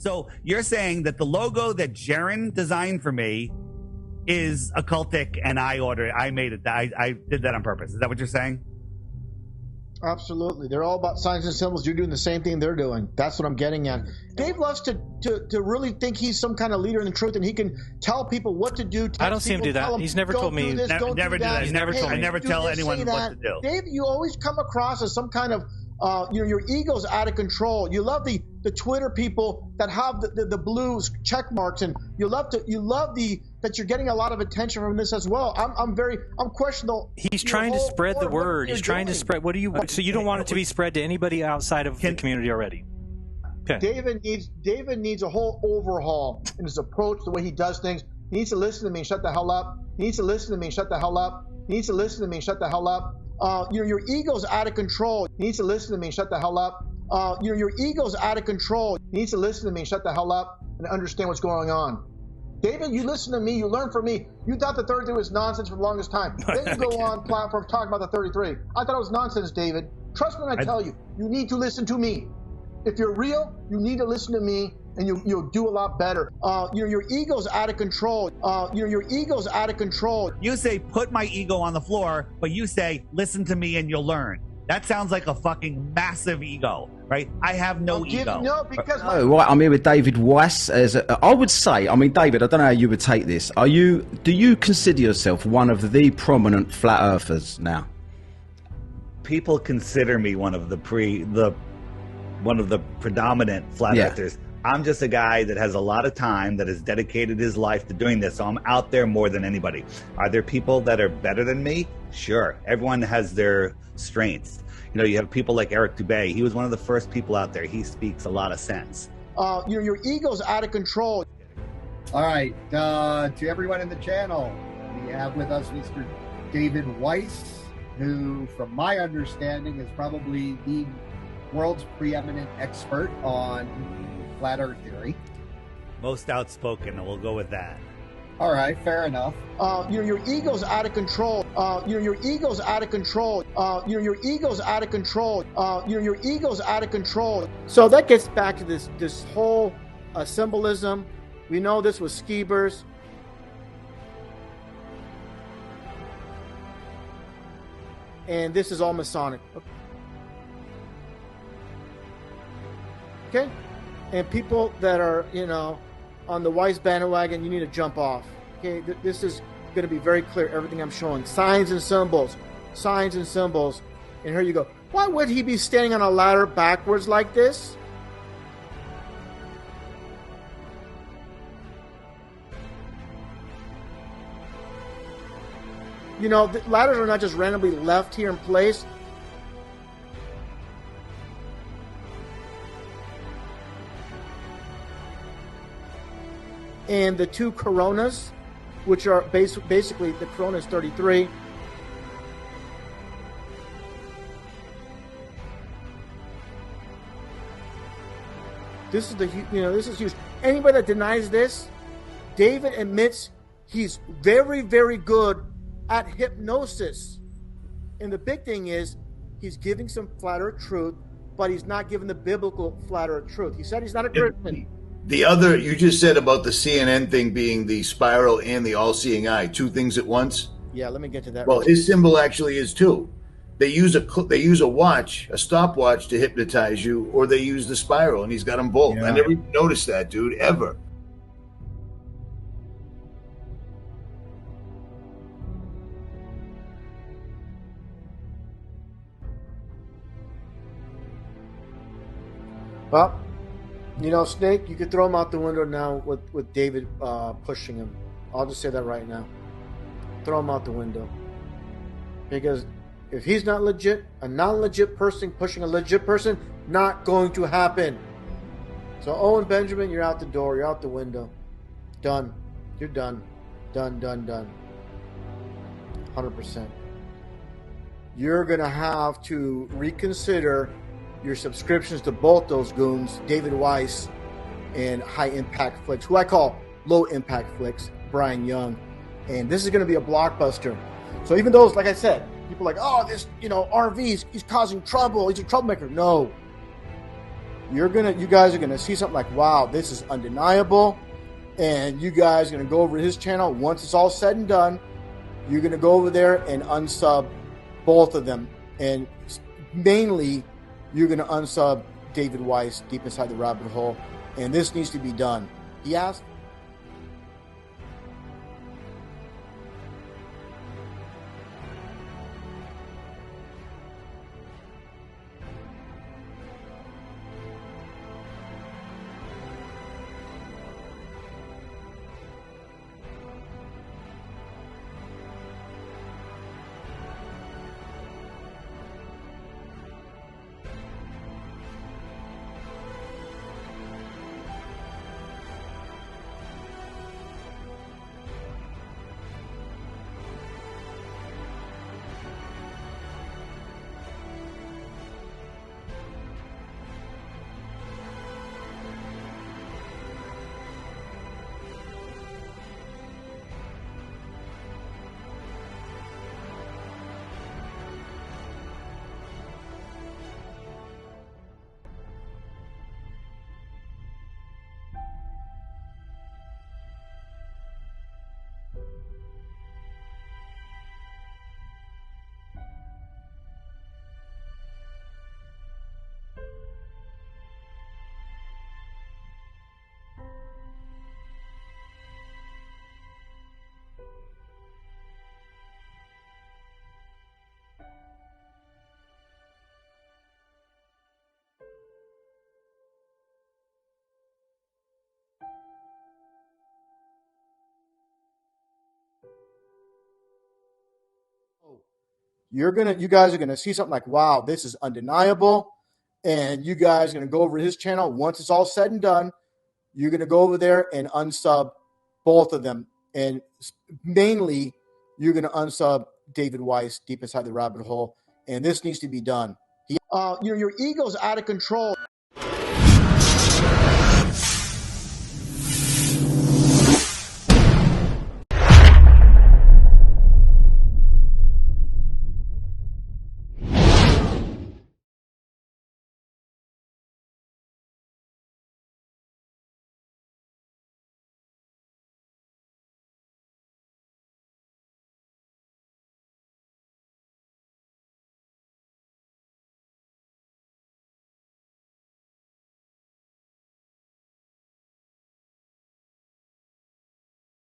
So you're saying that the logo that Jaron designed for me is occultic, and I made it. I did that on purpose. Is that what you're saying? Absolutely. They're all about signs and symbols. You're doing the same thing they're doing. That's what I'm getting at. Dave loves to really think he's some kind of leader in the truth, and he can tell people what to do. I don't see him do that. He's never told me. Never do that. He's never told me. I never tell anyone what to do. Dave, you always come across as some kind of, your ego's out of control. You love the Twitter people that have the blue check marks, and you love that you're getting a lot of attention from this as well. I'm questionable. He's trying to spread the word. He's trying to spread. What do you? So you don't want it to be spread to anybody outside of the community already? Okay. David needs a whole overhaul in his approach, the way he does things. He needs to listen to me and shut the hell up. He needs to listen to me and shut the hell up. He needs to listen to me and shut the hell up. Your ego's out of control. He needs to listen to me and shut the hell up. Your ego's out of control. He needs to listen to me and shut the hell up and understand what's going on. David, you listen to me. You learn from me. You thought the 33 was nonsense for the longest time. Then you go on platform talking about the 33. I thought it was nonsense, David. Trust me when I tell you. You need to listen to me. If you're real, you need to listen to me, and you'll do a lot better. Your ego's out of control. Your ego's out of control. You say put my ego on the floor, but you say listen to me and you'll learn. That sounds like a fucking massive ego, right? I have no ego. No, because right. I'm here with David Weiss. I would say, David, I don't know how you would take this. Do you consider yourself one of the prominent flat earthers now? People consider me one of the predominant flat earthers. I'm just a guy that has a lot of time, that has dedicated his life to doing this. So I'm out there more than anybody. Are there people that are better than me? Sure. Everyone has their strengths. You have people like Eric Dubay. He was one of the first people out there. He speaks a lot of sense. Your ego's out of control. All right. To everyone in the channel, we have with us Mr. David Weiss, who, from my understanding, is probably the world's preeminent expert on flat earth theory. Most outspoken, and we'll go with that. All right, fair enough. Your ego's out of control. Your ego's out of control. Your ego's out of control. Your ego's out of control. So that gets back to this whole symbolism. We know this was Skeebers. And this is all Masonic. Okay? And people that are, on the Weiss bandwagon, you need to jump off. Okay? This is going to be very clear, everything I'm showing. Signs and symbols. Signs and symbols. And here you go. Why would he be standing on a ladder backwards like this? The ladders are not just randomly left here in place. And the two Coronas, which are basically the Corona is 33. This is huge. Anybody that denies this, David admits he's very, very good at hypnosis. And the big thing is he's giving some flat earth truth, but he's not giving the biblical flat earth truth. He said he's not a Christian. The other, you just said about the CNN thing being the spiral and the all-seeing eye, two things at once. Yeah, let me get to that. Well, his symbol actually is two. They use a watch, a stopwatch to hypnotize you, or they use the spiral, and he's got them both. Yeah. I never noticed that, dude, ever. Well, Snake, you could throw him out the window now with David pushing him. I'll just say that right now. Throw him out the window. Because if he's not legit, a non-legit person pushing a legit person, not going to happen. So Owen Benjamin, you're out the door. You're out the window. Done. You're done. Done. 100%. You're going to have to reconsider your subscriptions to both those goons, David Weiss and High Impact Flicks, who I call Low Impact Flicks, Brian Young. And this is going to be a blockbuster. So even those, like I said, people are like, oh, this, RV, he's causing trouble. He's a troublemaker. No. you guys are gonna see something like, wow, this is undeniable. And you guys are gonna go over to his channel. Once it's all said and done, you're gonna go over there and unsub both of them. And mainly, you're gonna unsub David Weiss, Deep Inside the Rabbit Hole. And this needs to be done. He asked. You guys are gonna see something like, wow, this is undeniable. And you guys are gonna go over to his channel. Once it's all said and done, you're gonna go over there and unsub both of them. And mainly, you're gonna unsub David Weiss, Deep Inside the Rabbit Hole. And this needs to be done. Your ego's out of control.